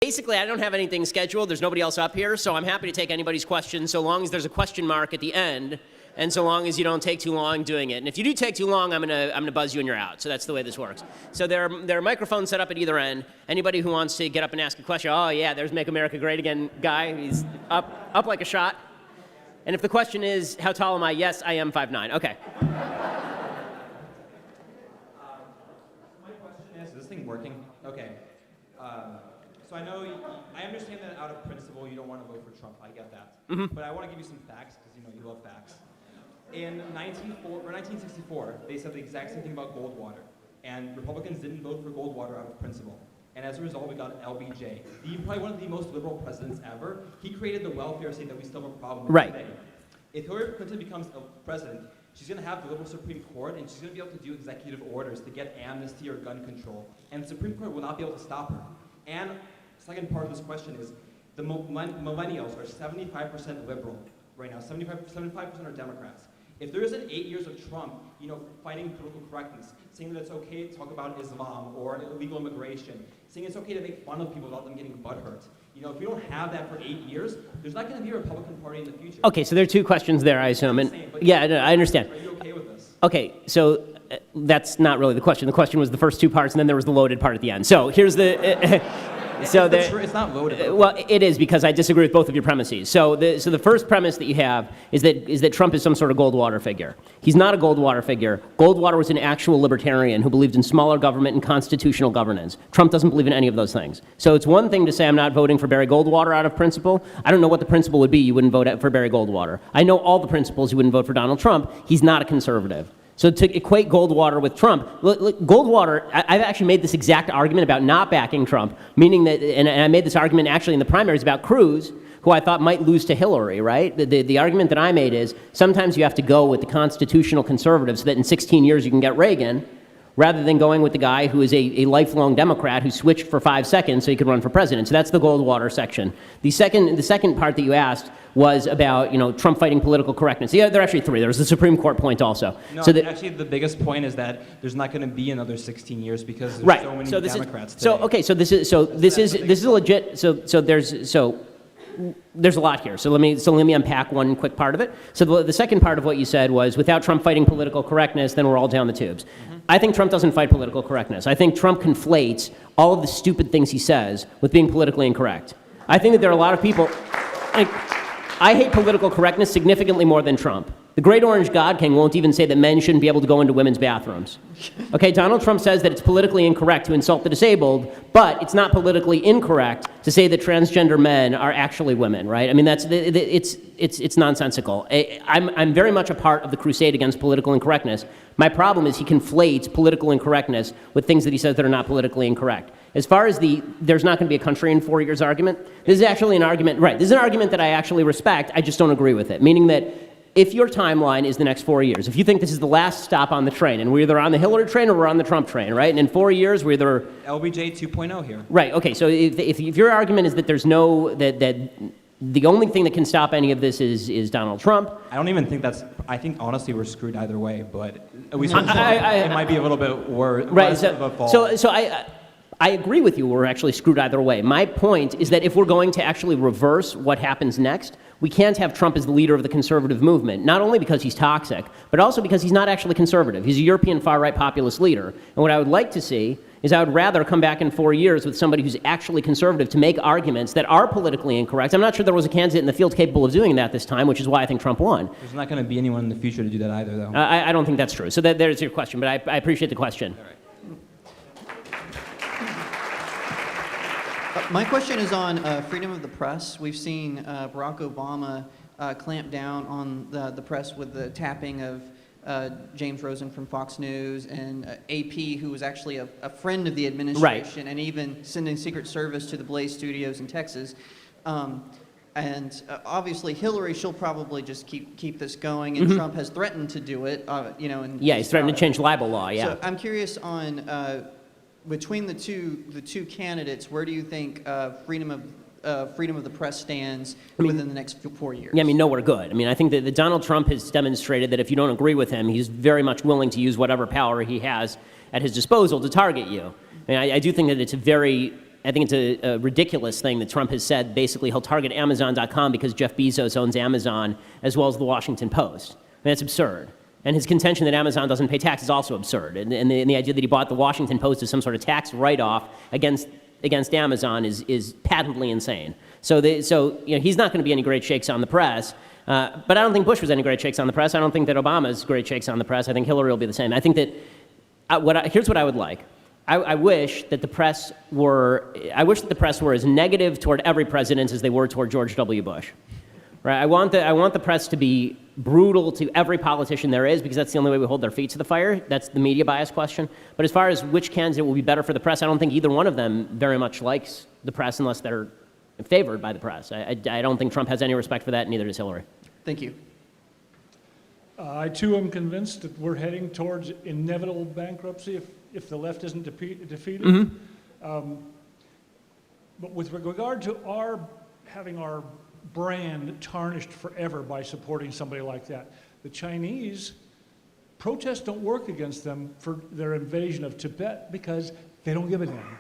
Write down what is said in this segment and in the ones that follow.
basically, I don't have anything scheduled. There's nobody else up here, so I'm happy to take anybody's questions so long as there's a question mark at the end, and so long as you don't take too long doing it. And if you do take too long, I'm gonna buzz you and you're out. So that's the way this works. So there are microphones set up at either end. Anybody who wants to get up and ask a question, oh yeah, there's Make America Great Again guy. He's up like a shot. And if the question is, how tall am I? Yes, I am 5'9". Okay. My question is this thing working? Okay. So I understand that out of principle you don't want to vote for Trump. I get that. Mm-hmm. But I want to give you some facts because you love facts. In 1964, they said the exact same thing about Goldwater, and Republicans didn't vote for Goldwater out of principle. And as a result, we got LBJ. Probably one of the most liberal presidents ever. He created the welfare state that we still have a problem with today. If Hillary Clinton becomes a president, she's going to have the liberal Supreme Court, and she's going to be able to do executive orders to get amnesty or gun control. And the Supreme Court will not be able to stop her. And second part of this question is, the millennials are 75% liberal right now. 75% are Democrats. If there isn't 8 years of Trump, fighting political correctness, saying that it's okay to talk about Islam or illegal immigration, saying it's okay to make fun of people without them getting butthurt. If we don't have that for 8 years, there's not going to be a Republican Party in the future. Okay, so there are two questions there, I assume. Yeah, no, I understand. Are you okay with this? Okay, so that's not really the question. The question was the first two parts, and then there was the loaded part at the end. So here's the... It's not loaded. Well, it is, because I disagree with both of your premises. So the first premise that you have is that Trump is some sort of Goldwater figure. He's not a Goldwater figure. Goldwater was an actual libertarian who believed in smaller government and constitutional governance. Trump doesn't believe in any of those things. So it's one thing to say I'm not voting for Barry Goldwater out of principle. I don't know what the principle would be you wouldn't vote for Barry Goldwater. I know all the principles you wouldn't vote for Donald Trump. He's not a conservative. So to equate Goldwater with Trump, Goldwater, I've actually made this exact argument about not backing Trump, meaning that, and I made this argument actually in the primaries about Cruz, who I thought might lose to Hillary, right? The argument that I made is sometimes you have to go with the constitutional conservatives so that in 16 years you can get Reagan, rather than going with the guy who is a lifelong Democrat who switched for 5 seconds so he could run for president. So that's the Goldwater section. The second part that you asked was about Trump fighting political correctness. Yeah, there are actually three. There's the Supreme Court point also. No, so actually the biggest point is that there's not going to be another 16 years because there's so many Democrats today. This is legit. There's a lot here. So let me unpack one quick part of it. So the second part of what you said was, without Trump fighting political correctness, then we're all down the tubes. Mm-hmm. I think Trump doesn't fight political correctness. I think Trump conflates all of the stupid things he says with being politically incorrect. I think that there are a lot of people... I hate political correctness significantly more than Trump. The Great Orange God King won't even say that men shouldn't be able to go into women's bathrooms. Okay, Donald Trump says that it's politically incorrect to insult the disabled, but it's not politically incorrect to say that transgender men are actually women, right? I mean, it's nonsensical. I'm very much a part of the crusade against political incorrectness. My problem is he conflates political incorrectness with things that he says that are not politically incorrect. As far as there's not going to be a country in 4 years argument, this is actually an argument, right, this is an argument that I actually respect, I just don't agree with it, meaning that if your timeline is the next 4 years, if you think this is the last stop on the train, and we're either on the Hillary train or we're on the Trump train, right, and in 4 years we're either... LBJ 2.0 here. Right, okay, so if your argument is that there's no, that the only thing that can stop any of this is Donald Trump. I don't even think that's, I think honestly we're screwed either way, but it might be a little bit worse, right, less of a fall. So I agree with you, we're actually screwed either way. My point is that if we're going to actually reverse what happens next, we can't have Trump as the leader of the conservative movement, not only because he's toxic, but also because he's not actually conservative. He's a European far-right populist leader. And what I would like to see is I would rather come back in 4 years with somebody who's actually conservative to make arguments that are politically incorrect. I'm not sure there was a candidate in the field capable of doing that this time, which is why I think Trump won. There's not going to be anyone in the future to do that either, though. I don't think that's true. So there's your question, but I appreciate the question. All right. My question is on freedom of the press. We've seen Barack Obama clamp down on the press with the tapping of James Rosen from Fox News and AP, who was actually a friend of the administration, and even sending Secret Service to the Blaze Studios in Texas. And obviously Hillary, she'll probably just keep this going, and Trump has threatened to do it. Yeah, he's threatened to change libel law. Yeah. So I'm curious on. Between the two candidates, where do you think freedom of the press stands within the next 4 years? Yeah, I mean, nowhere good. I mean, I think that Donald Trump has demonstrated that if you don't agree with him, he's very much willing to use whatever power he has at his disposal to target you. I mean, I do think that it's a very a ridiculous thing that Trump has said. Basically, he'll target Amazon.com because Jeff Bezos owns Amazon as well as the Washington Post. I mean, that's absurd. And his contention that Amazon doesn't pay tax is also absurd. And the idea that he bought the Washington Post as some sort of tax write-off against Amazon is patently insane. So he's not going to be any great shakes on the press. But I don't think Bush was any great shakes on the press. I don't think that Obama's great shakes on the press. I think Hillary will be the same. I think that here's what I would like. I wish that the press were as negative toward every president as they were toward George W. Bush. Right? I want the press to be brutal to every politician there is, because that's the only way we hold their feet to the fire. That's the media bias question. But as far as which candidate will be better for the press, I don't think either one of them very much likes the press unless they're favored by the press. I don't think Trump has any respect for that, and neither does Hillary. Thank you. I too am convinced that we're heading towards inevitable bankruptcy if the left isn't defeated. Mm-hmm. But with regard to having our brand tarnished forever by supporting somebody like that, the Chinese protests don't work against them for their invasion of Tibet because they don't give a damn.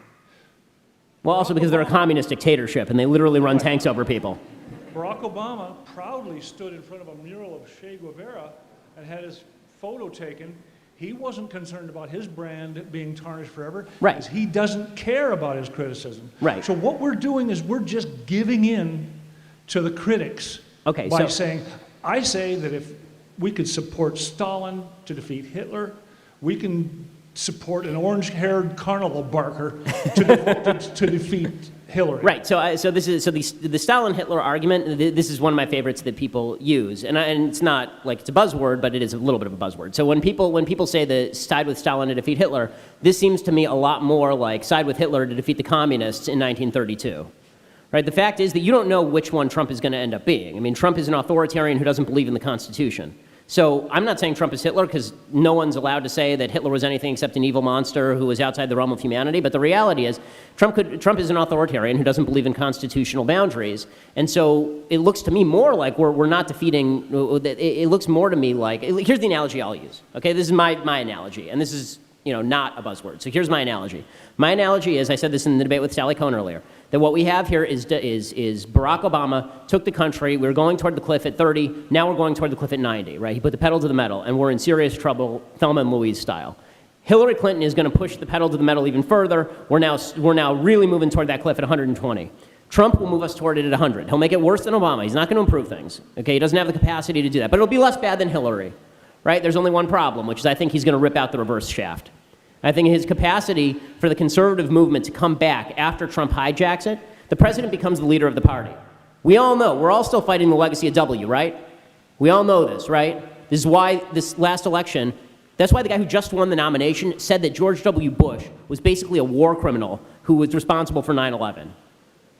Well, also because they're a communist dictatorship and they literally run tanks over people. Barack Obama proudly stood in front of a mural of Che Guevara and had his photo taken. He wasn't concerned about his brand being tarnished forever, right? Because he doesn't care about his criticism. Right. So what we're doing is we're just giving in to the critics by saying, I say that if we could support Stalin to defeat Hitler, we can support an orange-haired carnival barker to defeat Hillary. Right. So the Stalin-Hitler argument. This is one of my favorites that people use, and it's not like it's a buzzword, but it is a little bit of a buzzword. So when people say that side with Stalin to defeat Hitler, this seems to me a lot more like side with Hitler to defeat the communists in 1932. Right. The fact is that you don't know which one Trump is going to end up being. I mean, Trump is an authoritarian who doesn't believe in the Constitution. So I'm not saying Trump is Hitler, because no one's allowed to say that Hitler was anything except an evil monster who was outside the realm of humanity. But the reality is Trump is an authoritarian who doesn't believe in constitutional boundaries. And so it looks to me more like we're not defeating, it looks more to me like, here's the analogy I'll use. Okay, this is my analogy, and this is not a buzzword. So here's my analogy. My analogy is, I said this in the debate with Sally Kohn earlier, that what we have here is Barack Obama took the country, we were going toward the cliff at 30, now we're going toward the cliff at 90, right? He put the pedal to the metal, and we're in serious trouble, Thelma and Louise style. Hillary Clinton is going to push the pedal to the metal even further. We're now really moving toward that cliff at 120. Trump will move us toward it at 100. He'll make it worse than Obama. He's not going to improve things. Okay, he doesn't have the capacity to do that, but it'll be less bad than Hillary, right? There's only one problem, which is I think he's going to rip out the reverse shaft. I think his capacity for the conservative movement to come back after Trump hijacks it, the president becomes the leader of the party. We all know, we're all still fighting the legacy of W, right? We all know this, right? This is why this last election, that's why the guy who just won the nomination said that George W. Bush was basically a war criminal who was responsible for 9/11,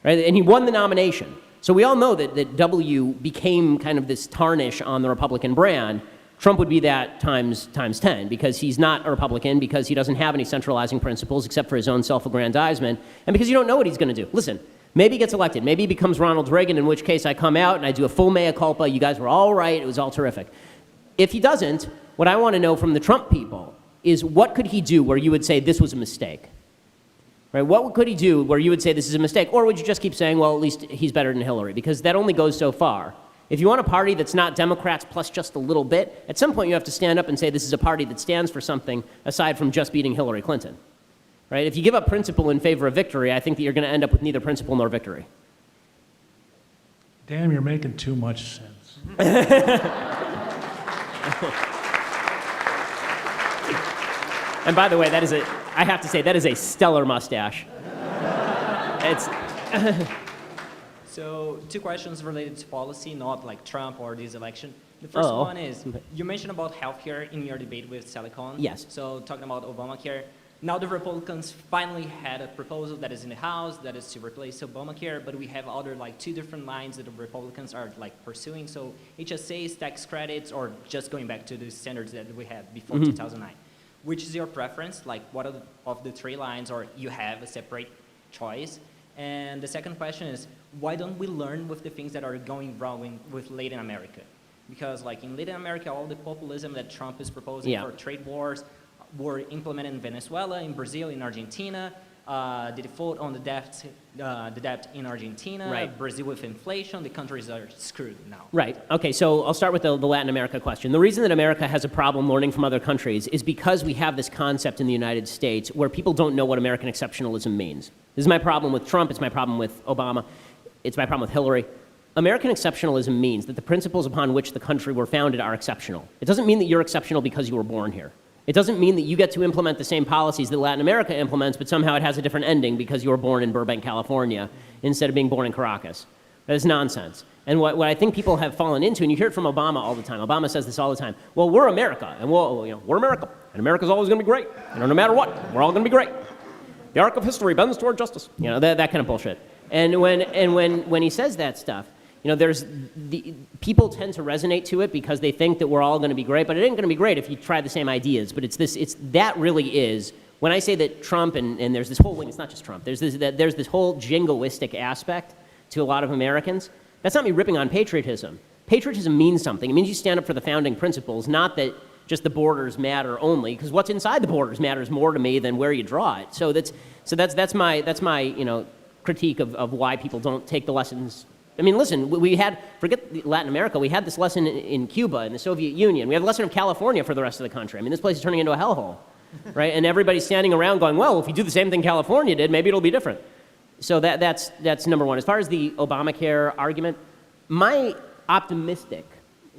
right? And he won the nomination. So we all know that W became kind of this tarnish on the Republican brand. Trump would be that times 10, because he's not a Republican, because he doesn't have any centralizing principles except for his own self-aggrandizement, and because you don't know what he's going to do. Listen, maybe he gets elected. Maybe he becomes Ronald Reagan, in which case I come out and I do a full mea culpa. You guys were all right. It was all terrific. If he doesn't, what I want to know from the Trump people is what could he do where you would say this was a mistake? Right? What could he do where you would say this is a mistake? Or would you just keep saying, well, at least he's better than Hillary? Because that only goes so far. If you want a party that's not Democrats plus just a little bit, at some point you have to stand up and say this is a party that stands for something aside from just beating Hillary Clinton. Right? If you give up principle in favor of victory, I think that you're going to end up with neither principle nor victory. Damn, you're making too much sense. And by the way, I have to say, that is a stellar mustache. It's... So, two questions related to policy, not like Trump or this election. The first one is, you mentioned about healthcare in your debate with Sally Kohn. Yes. So, talking about Obamacare. Now the Republicans finally had a proposal that is in the House that is to replace Obamacare, but we have other two different lines that the Republicans are pursuing. So, HSAs, tax credits, or just going back to the standards that we had before 2009. Which is your preference? What of the three lines, or you have a separate choice? And the second question is, why don't we learn with the things that are going wrong with Latin America? Because in Latin America, all the populism that Trump is proposing for trade wars were implemented in Venezuela, in Brazil, in Argentina. the default on the debt in Argentina, Right. Brazil with inflation, the countries are screwed now. Right. Okay, so I'll start with the Latin America question. The reason that America has a problem learning from other countries is because we have this concept in the United States where people don't know what American exceptionalism means. This is my problem with Trump. It's my problem with Obama. It's my problem with Hillary. American exceptionalism means that the principles upon which the country were founded are exceptional. It doesn't mean that you're exceptional because you were born here. It doesn't mean that you get to implement the same policies that Latin America implements, but somehow it has a different ending because you were born in Burbank, California, instead of being born in Caracas. That is nonsense. And what I think people have fallen into, and you hear it from Obama all the time. Obama says this all the time. Well, we're America, and we're America, and America's always going to be great. No matter what, we're all going to be great. The arc of history bends toward justice. That kind of bullshit. And when he says that stuff, people tend to resonate to it because they think that we're all going to be great, but it ain't going to be great if you try the same ideas. But that really is, when I say that Trump, and there's this whole wing, it's not just Trump, there's this whole jingoistic aspect to a lot of Americans. That's not me ripping on patriotism. Patriotism means something. It means you stand up for the founding principles, not that just the borders matter only, because what's inside the borders matters more to me than where you draw it. So that's my critique of why people don't take the lessons. I mean, listen, forget Latin America, we had this lesson in Cuba, in the Soviet Union. We have a lesson in California for the rest of the country. I mean, this place is turning into a hellhole, right? And everybody's standing around going, well, if you do the same thing California did, maybe it'll be different. So that's number one. As far as the Obamacare argument, my optimistic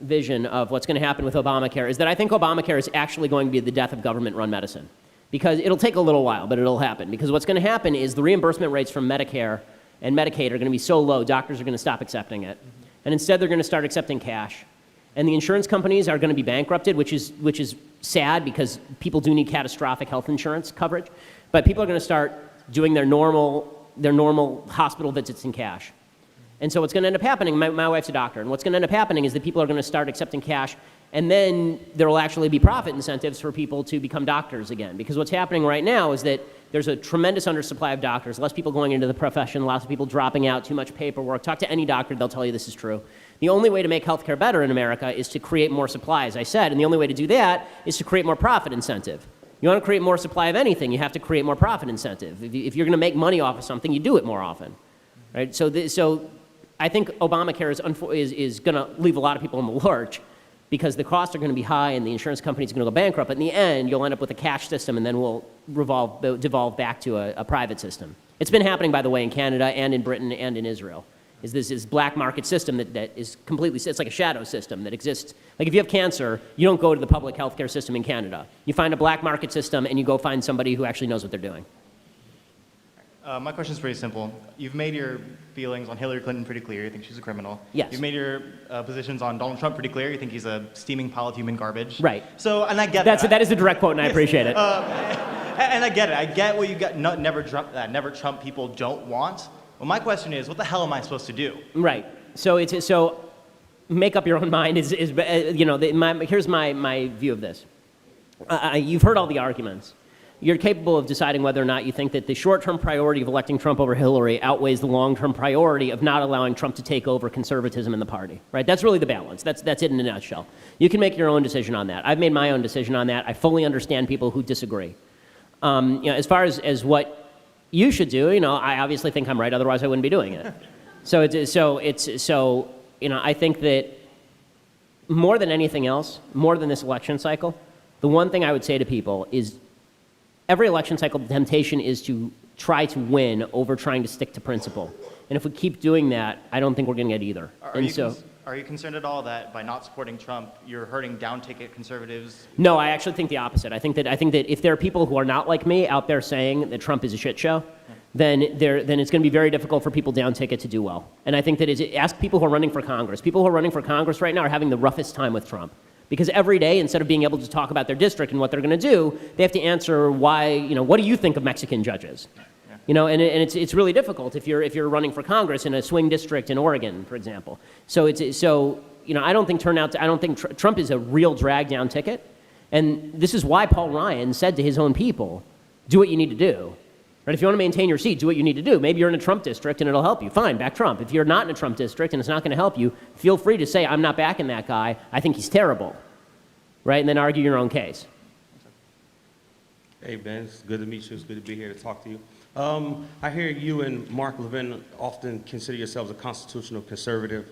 vision of what's going to happen with Obamacare is that I think Obamacare is actually going to be the death of government-run medicine. Because it'll take a little while, but it'll happen. Because what's going to happen is the reimbursement rates from Medicare and Medicaid are going to be so low, doctors are going to stop accepting it. And instead, they're going to start accepting cash. And the insurance companies are going to be bankrupted, which is sad because people do need catastrophic health insurance coverage. But people are going to start doing their normal hospital visits in cash. And so what's going to end up happening, my wife's a doctor, and what's going to end up happening is that people are going to start accepting cash, and then there will actually be profit incentives for people to become doctors again. Because what's happening right now is that there's a tremendous undersupply of doctors, less people going into the profession, lots of people dropping out, too much paperwork. Talk to any doctor, they'll tell you this is true. The only way to make healthcare better in America is to create more supply, as I said, and the only way to do that is to create more profit incentive. You want to create more supply of anything, you have to create more profit incentive. If you're going to make money off of something, you do it more often, right? So I think Obamacare is going to leave a lot of people in the lurch because the costs are going to be high and the insurance companies are going to go bankrupt. But in the end, you'll end up with a cash system, and then we'll devolve back to a private system. It's been happening, by the way, in Canada and in Britain and in Israel. Is this black market system that is completely, it's like a shadow system that exists. Like if you have cancer, you don't go to the public healthcare system in Canada. You find a black market system and you go find somebody who actually knows what they're doing. My question is pretty simple. You've made your feelings on Hillary Clinton pretty clear. You think she's a criminal. Yes. You've made your positions on Donald Trump pretty clear. You think he's a steaming pile of human garbage. Right. So, and I get that. That is a direct quote, and I appreciate it. And I get it. I get what you got. Never Trump people don't want. Well, my question is, what the hell am I supposed to do? Right. So make up your own mind. Here's my view of this. You've heard all the arguments. You're capable of deciding whether or not you think that the short-term priority of electing Trump over Hillary outweighs the long-term priority of not allowing Trump to take over conservatism in the party, right? That's really the balance. That's it in a nutshell. You can make your own decision on that. I've made my own decision on that. I fully understand people who disagree. As far as what you should do, I obviously think I'm right. Otherwise, I wouldn't be doing it. I think that more than anything else, more than this election cycle, the one thing I would say to people is every election cycle, the temptation is to try to win over trying to stick to principle. And if we keep doing that, I don't think we're going to get either. Are you concerned at all that by not supporting Trump, you're hurting down-ticket conservatives? No, I actually think the opposite. I think that if there are people who are not like me out there saying that Trump is a shit show, then it's going to be very difficult for people down-ticket to do well. And I think that ask people who are running for Congress. People who are running for Congress right now are having the roughest time with Trump. Because every day, instead of being able to talk about their district and what they're going to do, they have to answer why, what do you think of Mexican judges? And it's really difficult if you're running for Congress in a swing district in Oregon, for example. I don't think Trump is a real drag down ticket. And this is why Paul Ryan said to his own people, do what you need to do. Right? If you want to maintain your seat, do what you need to do. Maybe you're in a Trump district and it'll help you. Fine, back Trump. If you're not in a Trump district and it's not going to help you, feel free to say, I'm not backing that guy. I think he's terrible. Right? And then argue your own case. Hey, Ben, it's good to meet you. It's good to be here to talk to you. I hear you and Mark Levin often consider yourselves a constitutional conservative.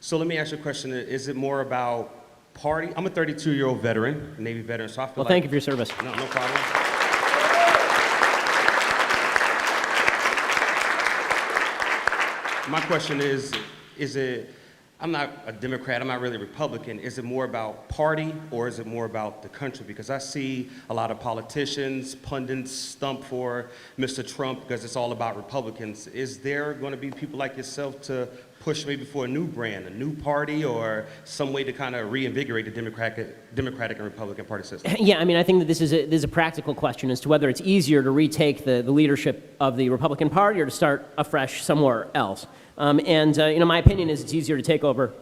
So let me ask you a question. Is it more about party? I'm a 32-year-old veteran, Navy veteran, so I feel Well, thank you for your service. No, no problem. My question is it, I'm not a Democrat, I'm not really a Republican. Is it more about party or is it more about the country? Because I see a lot of politicians, pundits stump for Mr. Trump because it's all about Republicans. Is there going to be people like yourself to push maybe for a new brand, a new party, or some way to kind of reinvigorate the Democratic and Republican party system? Yeah, I mean, I think that this is a practical question as to whether it's easier to retake the leadership of the Republican Party or to start afresh somewhere else. My opinion is it's easier to take over,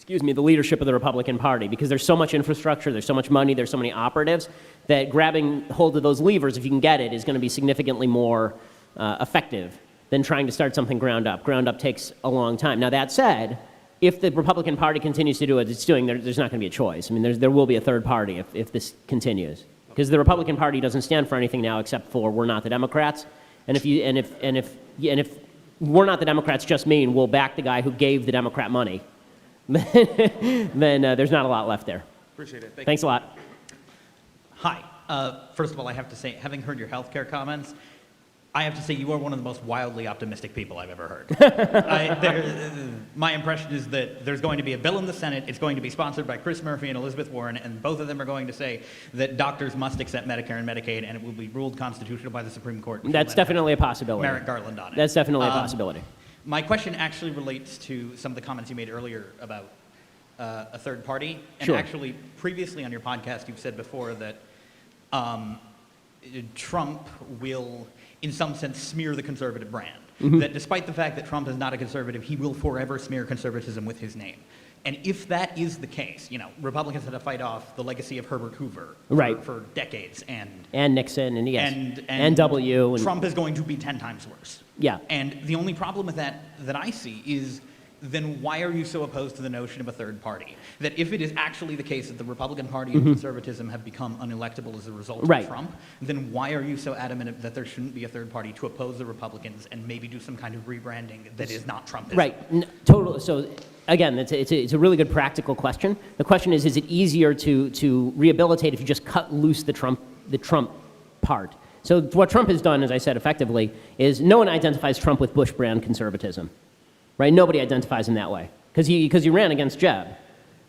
the leadership of the Republican Party because there's so much infrastructure, there's so much money, there's so many operatives that grabbing hold of those levers, if you can get it, is going to be significantly more effective than trying to start something ground up. Ground up takes a long time. Now, that said, if the Republican Party continues to do what it's doing, there's not going to be a choice. I mean, there will be a third party if this continues. Because the Republican Party doesn't stand for anything now except for we're not the Democrats. And if we're not the Democrats just mean we'll back the guy who gave the Democrat money, then there's not a lot left there. Appreciate it. Thanks a lot. Hi. First of all, I have to say, having heard your healthcare comments, I have to say you are one of the most wildly optimistic people I've ever heard. My impression is that there's going to be a bill in the Senate. It's going to be sponsored by Chris Murphy and Elizabeth Warren, and both of them are going to say that doctors must accept Medicare and Medicaid, and it will be ruled constitutional by the Supreme Court. That's definitely a possibility. Merrick Garland on it. That's definitely a possibility. My question actually relates to some of the comments you made earlier about a third party. And Sure. actually, previously on your podcast, you've said before that Trump will, in some sense, smear the conservative brand. Mm-hmm. That despite the fact that Trump is not a conservative, he will forever smear conservatism with his name. And if that is the case, Republicans had to fight off the legacy of Herbert Hoover for decades. And Nixon, and yes. And W. And Trump is going to be 10 times worse. Yeah. And the only problem with that I see is, then why are you so opposed to the notion of a third party? That if it is actually the case that the Republican Party and conservatism have become unelectable as a result of Trump, then why are you so adamant that there shouldn't be a third party to oppose the Republicans and maybe do some kind of rebranding that is not Trumpism? Right. Totally. So again, it's a really good practical question. The question is it easier to rehabilitate if you just cut loose the Trump part? So what Trump has done, as I said effectively, is no one identifies Trump with Bush brand conservatism. Right? Nobody identifies him that way because he ran against Jeb.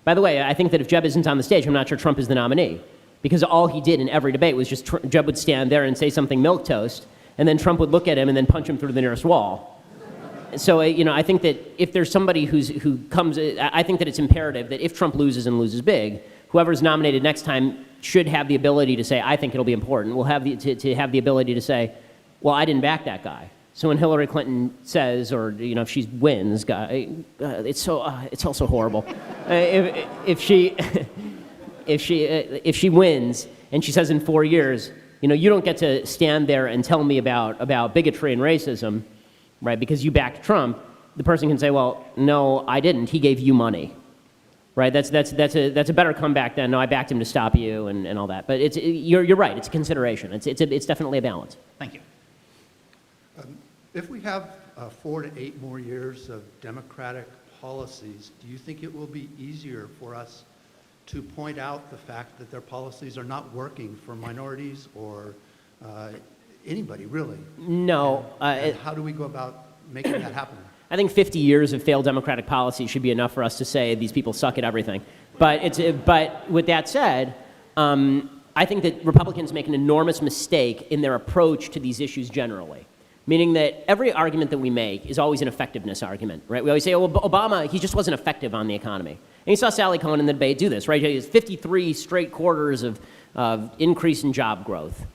By the way, I think that if Jeb isn't on the stage, I'm not sure Trump is the nominee because all he did in every debate was just Jeb would stand there and say something milquetoast, and then Trump would look at him and then punch him through the nearest wall. So I think that if there's somebody who comes, I think that it's imperative that if Trump loses and loses big, whoever's nominated next time should have the ability to say, I think it'll be important. We'll have to have the ability to say, well, I didn't back that guy. So when Hillary Clinton says, or if she wins, it's also horrible. If she wins and she says in 4 years, you don't get to stand there and tell me about bigotry and racism, right? Because you backed Trump. The person can say, well, no, I didn't. He gave you money, right? That's a better comeback than no, I backed him to stop you and all that. But you're right. It's a consideration. It's definitely a balance. Thank you. If we have 4 to 8 more years of Democratic policies, do you think it will be easier for us to point out the fact that their policies are not working for minorities or anybody, really? No. And how do we go about making that happen? I think 50 years of failed Democratic policy should be enough for us to say these people suck at everything. But with that said, I think that Republicans make an enormous mistake in their approach to these issues generally. Meaning that every argument that we make is always an effectiveness argument, right? We always say, oh, Obama, he just wasn't effective on the economy. And you saw Sally Cohen in the debate do this, right? He has 53 straight quarters of increase in job growth,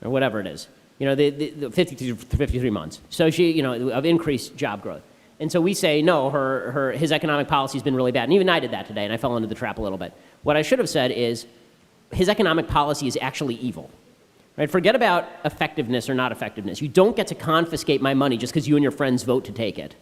or whatever it is. The 53 months. So she, of increased job growth. And so we say, no, his economic policy has been really bad. And even I did that today, and I fell into the trap a little bit. What I should have said is, his economic policy is actually evil. Right? Forget about effectiveness or not effectiveness. You don't get to confiscate my money just because you and your friends vote to take it.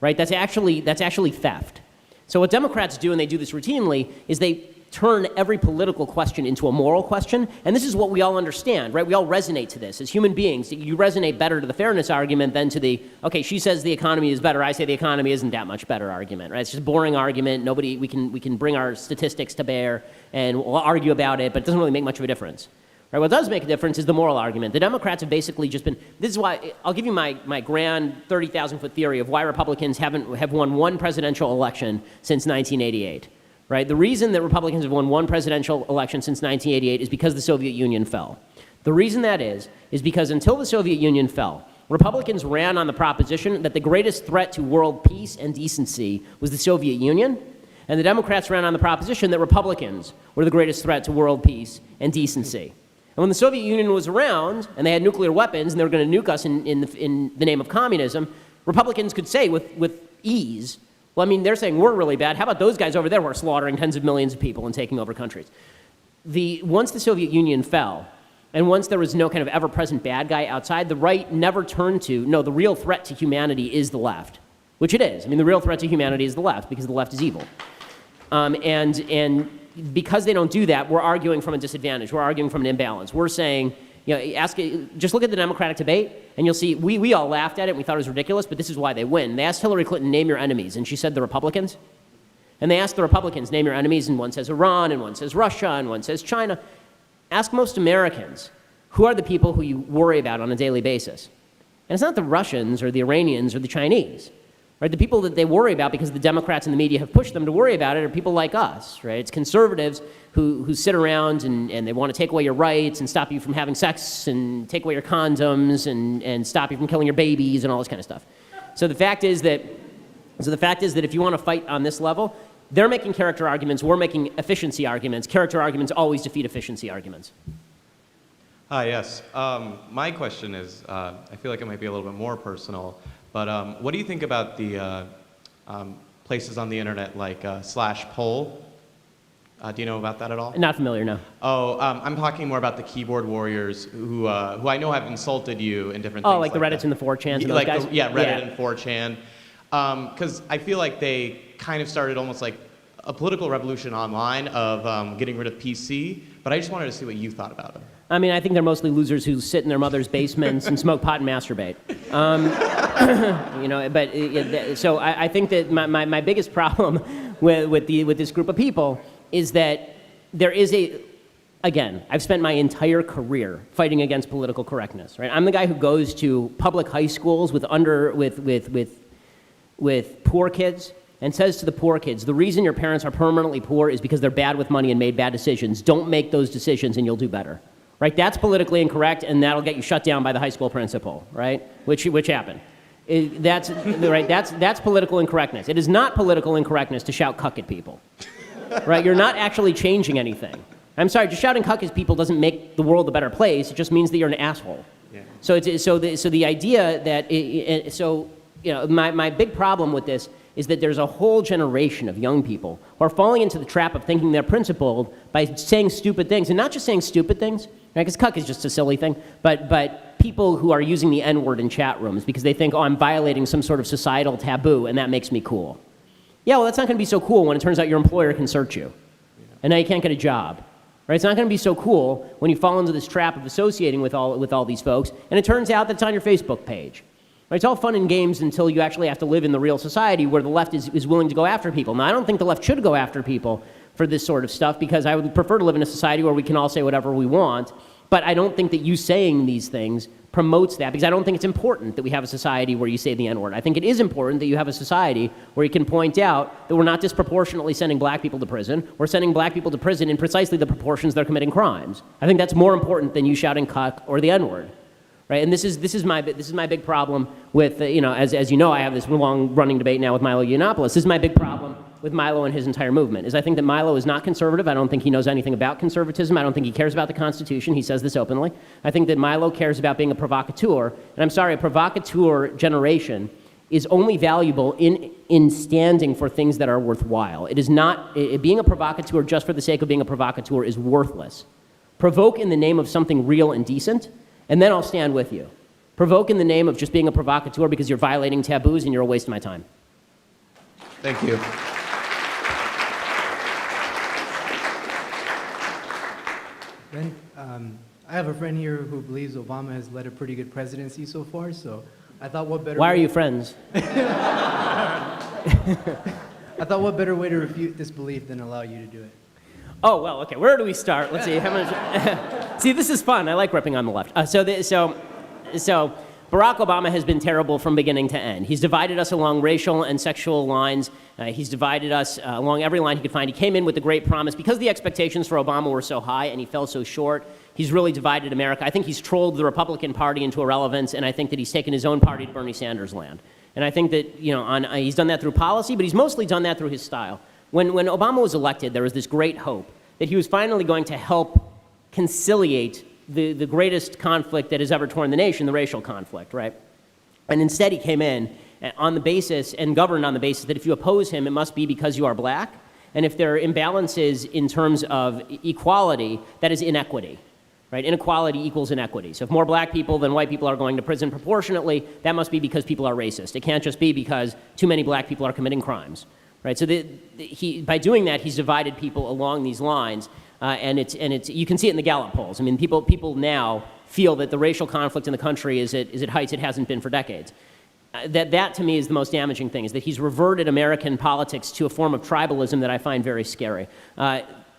Right? That's actually theft. So what Democrats do, and they do this routinely, is they turn every political question into a moral question, and this is what we all understand, right? We all resonate to this. As human beings, you resonate better to the fairness argument than to the, okay, she says the economy is better, I say the economy isn't that much better argument, right? It's just a boring argument. We can bring our statistics to bear, and we'll argue about it, but it doesn't really make much of a difference. Right, what does make a difference is the moral argument. The Democrats have basically just been, this is why, I'll give you my grand 30,000-foot theory of why Republicans have won one presidential election since 1988. Right? The reason that Republicans have won one presidential election since 1988 is because the Soviet Union fell. The reason that is because until the Soviet Union fell, Republicans ran on the proposition that the greatest threat to world peace and decency was the Soviet Union, and the Democrats ran on the proposition that Republicans were the greatest threat to world peace and decency. And when the Soviet Union was around, and they had nuclear weapons, and they were going to nuke us in the name of communism, Republicans could say with ease, well, I mean, they're saying we're really bad. How about those guys over there who are slaughtering tens of millions of people and taking over countries? Once the Soviet Union fell, and once there was no kind of ever-present bad guy outside, the right never turned to, no, the real threat to humanity is the left, which it is. I mean, the real threat to humanity is the left, because the left is evil. And because they don't do that, we're arguing from a disadvantage. We're arguing from an imbalance. We're saying, just look at the Democratic debate, and you'll see, we all laughed at it, and we thought it was ridiculous, but this is why they win. They asked Hillary Clinton, name your enemies, and she said the Republicans. And they asked the Republicans, name your enemies, and one says Iran, and one says Russia, and one says China. Ask most Americans, who are the people who you worry about on a daily basis? And it's not the Russians, or the Iranians, or the Chinese. Right? The people that they worry about because the Democrats and the media have pushed them to worry about it are people like us. Right? It's conservatives who sit around and they want to take away your rights and stop you from having sex and take away your condoms and stop you from killing your babies and all this kind of stuff. So the fact is that if you want to fight on this level, they're making character arguments, we're making efficiency arguments. Character arguments always defeat efficiency arguments. Hi, yes. My question is, I feel like it might be a little bit more personal, but what do you think about the places on the internet like /poll? Do you know about that at all? Not familiar, no. Oh, I'm talking more about the keyboard warriors who I know have insulted you in different things. Oh, like the Reddits and the 4chans and those like guys? Reddit and 4chan. Because I feel like they kind of started almost like a political revolution online of getting rid of PC, but I just wanted to see what you thought about it. I mean, I think they're mostly losers who sit in their mother's basements and smoke pot and masturbate. So I think that my biggest problem with this group of people is that there is again, I've spent my entire career fighting against political correctness, right? I'm the guy who goes to public high schools with poor kids and says to the poor kids, the reason your parents are permanently poor is because they're bad with money and made bad decisions. Don't make those decisions and you'll do better. Right? That's politically incorrect, and that'll get you shut down by the high school principal, right? Which happened. That's political incorrectness. It is not political incorrectness to shout cuck at people. Right? You're not actually changing anything. I'm sorry, just shouting cuck at people doesn't make the world a better place. It just means that you're an asshole. Yeah. So the idea that my big problem with this is that there's a whole generation of young people who are falling into the trap of thinking they're principled by saying stupid things, and not just saying stupid things, right? Because cuck is just a silly thing, but people who are using the N-word in chat rooms because they think, oh, I'm violating some sort of societal taboo, and that makes me cool. Yeah, well, that's not going to be so cool when it turns out your employer can search you, and now you can't get a job. Right? It's not going to be so cool when you fall into this trap of associating with all these folks, and it turns out that it's on your Facebook page. Right? It's all fun and games until you actually have to live in the real society where the left is willing to go after people. Now, I don't think the left should go after people for this sort of stuff because I would prefer to live in a society where we can all say whatever we want, but I don't think that you saying these things promotes that because I don't think it's important that we have a society where you say the N-word. I think it is important that you have a society where you can point out that we're not disproportionately sending black people to prison. We're sending black people to prison in precisely the proportions they're committing crimes. I think that's more important than you shouting cuck or the N-word. Right? And this is my big problem with, as you know, I have this long-running debate now with Milo Yiannopoulos. This is my big problem with Milo and his entire movement, is I think that Milo is not conservative. I don't think he knows anything about conservatism. I don't think he cares about the Constitution. He says this openly. I think that Milo cares about being a provocateur. And I'm sorry, a provocateur generation is only valuable in standing for things that are worthwhile. It is not, being a provocateur just for the sake of being a provocateur is worthless. Provoke in the name of something real and decent, and then I'll stand with you. Provoke in the name of just being a provocateur because you're violating taboos and you're a waste of my time. Thank you. Ben, I have a friend here who believes Obama has led a pretty good presidency so far, so I thought what better Why are way- you friends? I thought what better way to refute this belief than allow you to do it. Oh, well, okay, where do we start? Let's see, how much... See, this is fun. I like ripping on the left. So Barack Obama has been terrible from beginning to end. He's divided us along racial and sexual lines. He's divided us along every line he could find. He came in with a great promise. Because the expectations for Obama were so high and he fell so short, he's really divided America. I think he's trolled the Republican Party into irrelevance, and I think that he's taken his own party to Bernie Sanders land. And I think that, you know, he's done that through policy, but he's mostly done that through his style. When Obama was elected, there was this great hope that he was finally going to help conciliate the greatest conflict that has ever torn the nation, the racial conflict, right? And instead he came in on the basis and governed on the basis that if you oppose him, it must be because you are black. And if there are imbalances in terms of equality, that is inequity, right? Inequality equals inequity. So if more black people than white people are going to prison proportionately, that must be because people are racist. It can't just be because too many black people are committing crimes, right? So by doing that, he's divided people along these lines. And you can see it in the Gallup polls. I mean, people now feel that the racial conflict in the country is at heights it hasn't been for decades. That to me is the most damaging thing, is that he's reverted American politics to a form of tribalism that I find very scary.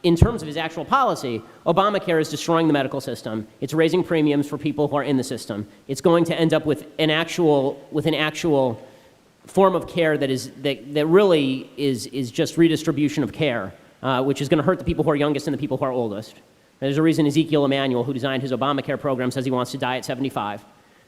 In terms of his actual policy, Obamacare is destroying the medical system. It's raising premiums for people who are in the system. It's going to end up with an actual form of care that really is just redistribution of care. Which is going to hurt the people who are youngest and the people who are oldest. There's a reason Ezekiel Emanuel, who designed his Obamacare program, says he wants to die at 75.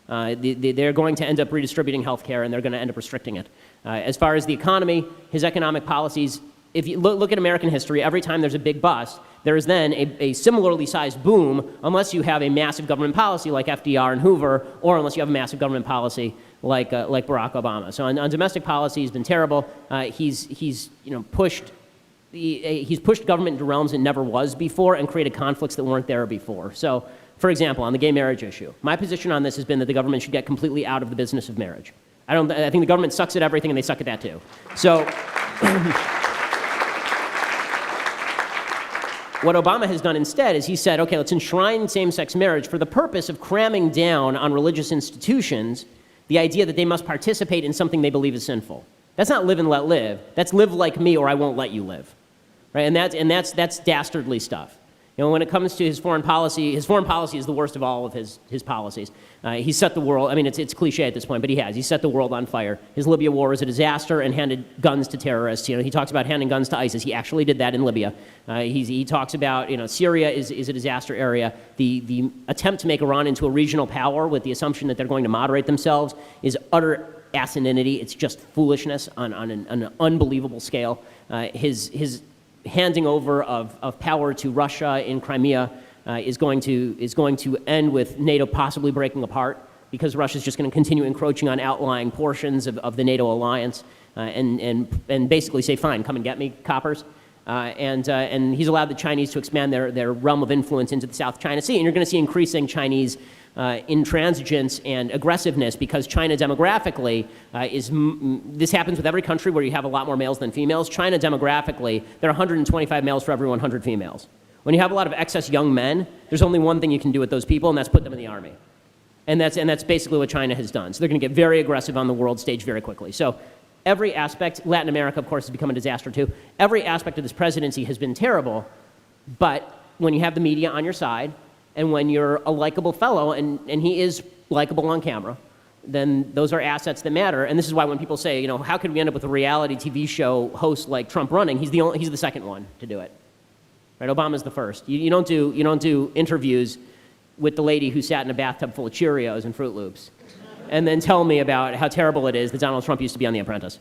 They're going to end up redistributing health care, and they're going to end up restricting it. As far as the economy, his economic policies, if you look at American history, every time there's a big bust, there is then a similarly sized boom, unless you have a massive government policy like FDR and Hoover, or unless you have a massive government policy like Barack Obama. So on domestic policy, he's been terrible. He's pushed government into realms it never was before and created conflicts that weren't there before. So, for example, on the gay marriage issue, my position on this has been that the government should get completely out of the business of marriage. I think the government sucks at everything, and they suck at that too. So, what Obama has done instead is he said, okay, let's enshrine same-sex marriage for the purpose of cramming down on religious institutions the idea that they must participate in something they believe is sinful. That's not live and let live. That's live like me or I won't let you live. Right? And that's dastardly stuff. You know, when it comes to his foreign policy is the worst of all of his policies. He's set the world, I mean, it's cliche at this point, but he's set the world on fire. His Libya war is a disaster and handed guns to terrorists. You know, he talks about handing guns to ISIS. He actually did that in Libya. He talks about, you know, Syria is a disaster area. The attempt to make Iran into a regional power with the assumption that they're going to moderate themselves is utter asininity. It's just foolishness on an unbelievable scale. His handing over of power to Russia in Crimea is going to end with NATO possibly breaking apart, because Russia's just going to continue encroaching on outlying portions of the NATO alliance and basically say, fine, come and get me, coppers. And he's allowed the Chinese to expand their realm of influence into the South China Sea, and you're going to see increasing Chinese intransigence and aggressiveness, because China demographically this happens with every country where you have a lot more males than females. China demographically, there are 125 males for every 100 females. When you have a lot of excess young men, there's only one thing you can do with those people, and that's put them in the army. And that's basically what China has done. So they're going to get very aggressive on the world stage very quickly. So every aspect, Latin America, of course, has become a disaster too. Every aspect of this presidency has been terrible, but when you have the media on your side, and when you're a likable fellow, and he is likable on camera, then those are assets that matter. And this is why when people say, you know, how could we end up with a reality TV show host like Trump running? He's the second one to do it. Right? Obama's the first. You don't do interviews with the lady who sat in a bathtub full of Cheerios and Fruit Loops, and then tell me about how terrible it is that Donald Trump used to be on The Apprentice.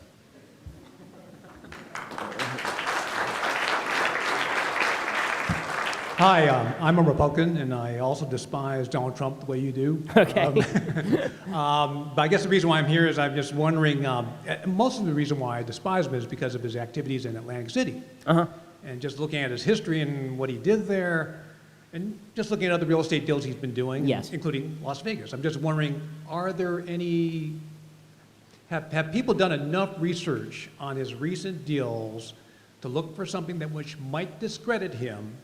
Hi, I'm a Republican, and I also despise Donald Trump the way you do. Okay. But I guess the reason why I'm here is I'm just wondering, most of the reason why I despise him is because of his activities in Atlantic City. Uh-huh. And just looking at his history and what he did there, and just looking at other real estate deals he's been doing, yes, including Las Vegas. I'm just wondering, are there any, have people done enough research on his recent deals to look for something that which might discredit him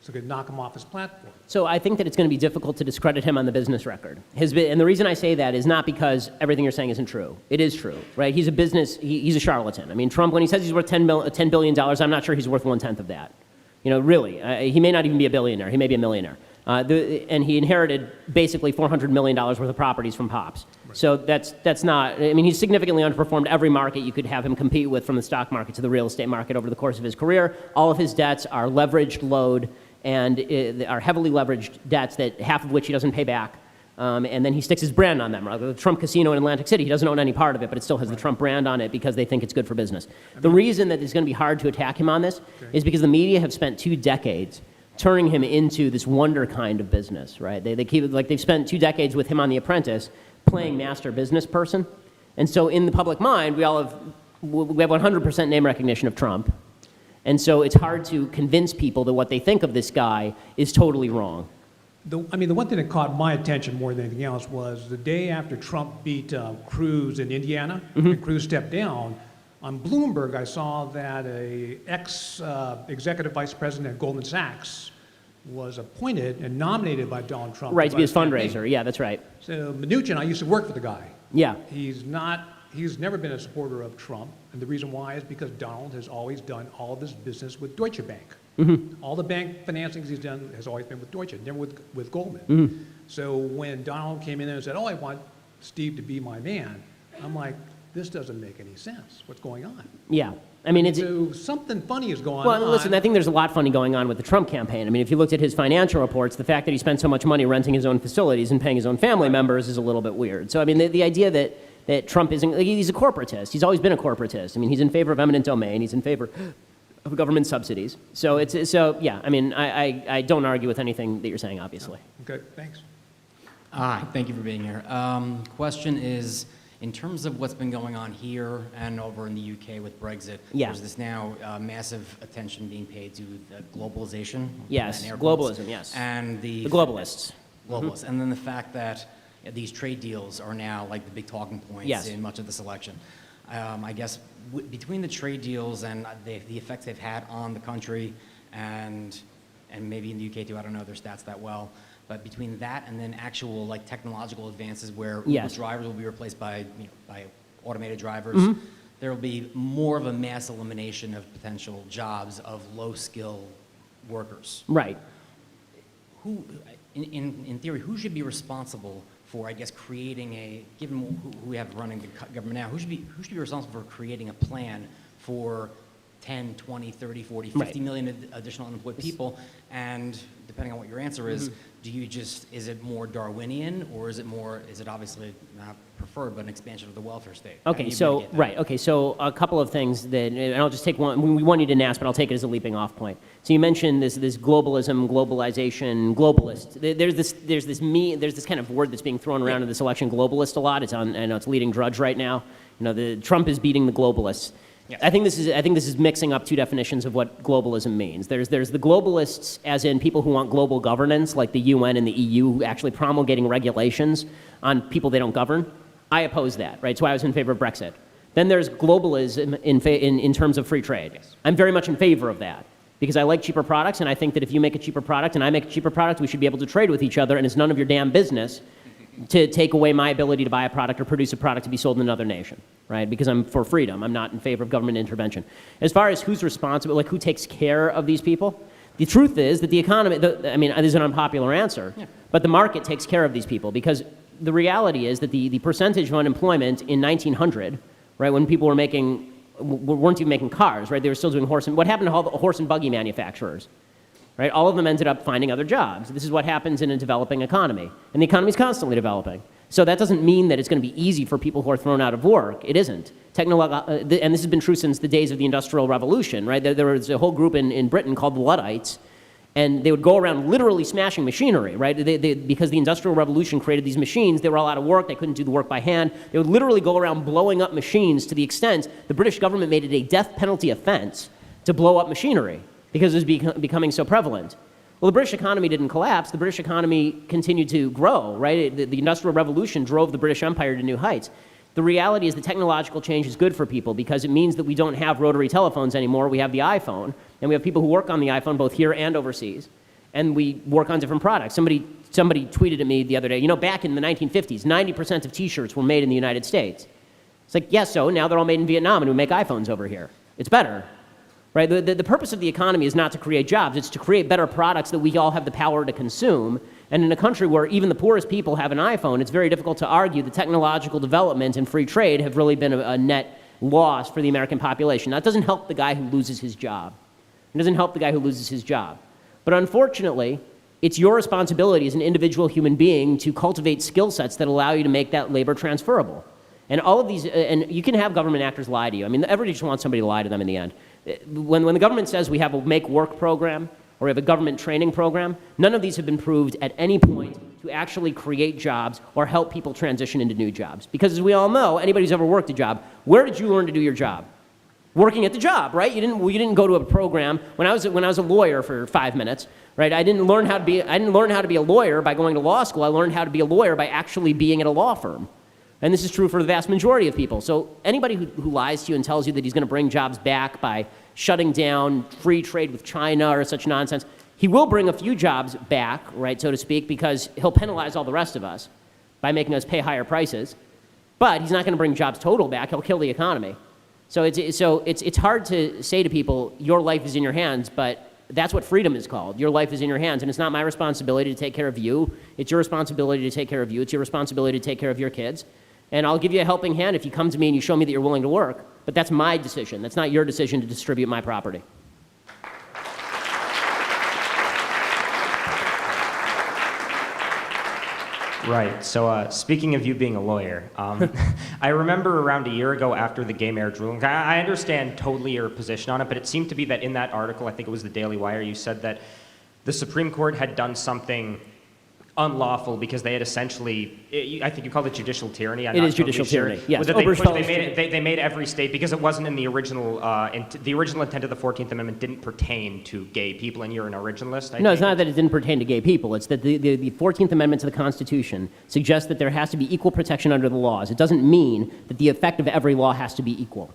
so it could knock him off his platform. So I think that it's going to be difficult to discredit him on the business record. And the reason I say that is not because everything you're saying isn't true. It is true, right? He's a charlatan. I mean, Trump, when he says he's worth $10 billion, I'm not sure he's worth 1/10 of that. Really. He may not even be a billionaire. He may be a millionaire. And he inherited basically $400 million worth of properties from Pops. Right. So that's not, I mean, he's significantly underperformed every market you could have him compete with, from the stock market to the real estate market over the course of his career. All of his debts are leveraged load and are heavily leveraged debts, that half of which he doesn't pay back. And then he sticks his brand on them. The Trump casino in Atlantic City, he doesn't own any part of it, but it still has the Trump brand on it because they think it's good for business. The reason that it's going to be hard to attack him on this is because the media have spent 2 decades turning him into this wonder kind of business, right? They've spent 2 decades with him on The Apprentice playing master business person. And so in the public mind, we have 100% name recognition of Trump. And so it's hard to convince people that what they think of this guy is totally wrong. The one thing that caught my attention more than anything else was the day after Trump beat Cruz in Indiana, and Cruz stepped down. On Bloomberg, I saw that a ex-executive vice president at Goldman Sachs was appointed and nominated by Donald Trump. Right, to be his fundraiser. Yeah, that's right. So Mnuchin, I used to work for the guy. Yeah. He's never been a supporter of Trump, and the reason why is because Donald has always done all of this business with Deutsche Bank. All the bank financings he's done has always been with Deutsche, never with Goldman. So when Donald came in there and said, "Oh, I want Steve to be my man," I'm like, this doesn't make any sense. What's going on? Yeah. I mean, so something funny is going on. Well, listen, I think there's a lot funny going on with the Trump campaign. I mean, if you looked at his financial reports, the fact that he spent so much money renting his own facilities and paying his own family members is a little bit weird. So, I mean, the idea that Trump isn't, he's a corporatist. He's always been a corporatist. I mean, he's in favor of eminent domain. He's in favor of government subsidies. So, yeah, I mean, I don't argue with anything that you're saying, obviously. Okay, thanks. Hi, thank you for being here. Question is, in terms of what's been going on here and over in the UK with Brexit, there's this now massive attention being paid to the globalization. Yes, globalism, yes. And the globalists. Globalists. And then the fact that these trade deals are now like the big talking points in much of this election. I guess between the trade deals and the effects they've had on the country and maybe in the UK too, I don't know their stats that well, but between that and then actual like technological advances where drivers will be replaced by by automated drivers, there will be more of a mass elimination of potential jobs of low skill workers. Right. Who, in theory, who should be responsible for, I guess, creating given who we have running the government now, who should be responsible for creating a plan for 10, 20, 30, 40, 50 million additional unemployed people? And depending on what your answer is, is it more Darwinian, or is it obviously not preferred, but an expansion of the welfare state? Okay, so, so a couple of things that, and I'll just take one you didn't ask, but I'll take it as a leaping off point. So you mentioned this globalism, globalization, globalist. There's this kind of word that's being thrown around in this election, globalist, a lot. I know it's leading Drudge right now. Trump is beating the globalists. Yes. I think this is mixing up two definitions of what globalism means. There's the globalists, as in people who want global governance, like the UN and the EU, actually promulgating regulations on people they don't govern. I oppose that, right? That's why I was in favor of Brexit. Then there's globalism in terms of free trade. Yes. I'm very much in favor of that because I like cheaper products, and I think that if you make a cheaper product and I make a cheaper product, we should be able to trade with each other, and it's none of your damn business to take away my ability to buy a product or produce a product to be sold in another nation, right? Because I'm for freedom. I'm not in favor of government intervention. As far as who's responsible, like who takes care of these people, the truth is that the economy, this is an unpopular answer, but the market takes care of these people because the reality is that the percentage of unemployment in 1900, right, when people weren't even making cars, right? They were still doing what happened to all the horse and buggy manufacturers? Right? All of them ended up finding other jobs. This is what happens in a developing economy. And the economy is constantly developing. So that doesn't mean that it's going to be easy for people who are thrown out of work. It isn't. And this has been true since the days of the Industrial Revolution. Right? There was a whole group in Britain called the Luddites, and they would go around literally smashing machinery, right? Because the Industrial Revolution created these machines, they were all out of work, they couldn't do the work by hand. They would literally go around blowing up machines to the extent the British government made it a death penalty offense to blow up machinery, because it was becoming so prevalent. Well, the British economy didn't collapse. The British economy continued to grow, right? The Industrial Revolution drove the British Empire to new heights. The reality is the technological change is good for people because it means that we don't have rotary telephones anymore. We have the iPhone, and we have people who work on the iPhone both here and overseas. and we work on different products. Somebody tweeted at me the other day, you know, back in the 1950s, 90% of T-shirts were made in the United States. It's like, yes, so now they're all made in Vietnam, and we make iPhones over here. It's better, right? The purpose of the economy is not to create jobs. It's to create better products that we all have the power to consume. And in a country where even the poorest people have an iPhone, it's very difficult to argue that technological development and free trade have really been a net loss for the American population. That doesn't help the guy who loses his job. It doesn't help the guy who loses his job. But unfortunately, it's your responsibility as an individual human being to cultivate skill sets that allow you to make that labor transferable. And all of these, and you can have government actors lie to you. I mean, everybody just wants somebody to lie to them in the end. When the government says we have a make work program or we have a government training program, none of these have been proved at any point to actually create jobs or help people transition into new jobs. Because as we all know, anybody who's ever worked a job, where did you learn to do your job? Working at the job, right? You didn't go to a program. When I was a lawyer for 5 minutes, right? I didn't learn how to be a lawyer by going to law school. I learned how to be a lawyer by actually being at a law firm. And this is true for the vast majority of people. So anybody who lies to you and tells you that he's going to bring jobs back by shutting down free trade with China or such nonsense, he will bring a few jobs back, right, so to speak, because he'll penalize all the rest of us by making us pay higher prices. But he's not going to bring jobs total back. He'll kill the economy. So it's hard to say to people, your life is in your hands, but that's what freedom is called. Your life is in your hands, and it's not my responsibility to take care of you. It's your responsibility to take care of you. It's your responsibility to take care of your kids. And I'll give you a helping hand if you come to me and you show me that you're willing to work. But that's my decision. That's not your decision to distribute my property. Right. So speaking of you being a lawyer, I remember around a year ago after the gay marriage ruling, I understand totally your position on it, but it seemed to be that in that article, I think it was the Daily Wire, you said that the Supreme Court had done something unlawful because they had essentially, I think you called it judicial tyranny. It is judicial tyranny, yes. They made every state, because it wasn't in the original intent of the 14th Amendment didn't pertain to gay people, and you're an originalist, No, it's not that it didn't pertain to gay people. It's that the 14th Amendment to the Constitution suggests that there has to be equal protection under the laws. It doesn't mean that the effect of every law has to be equal.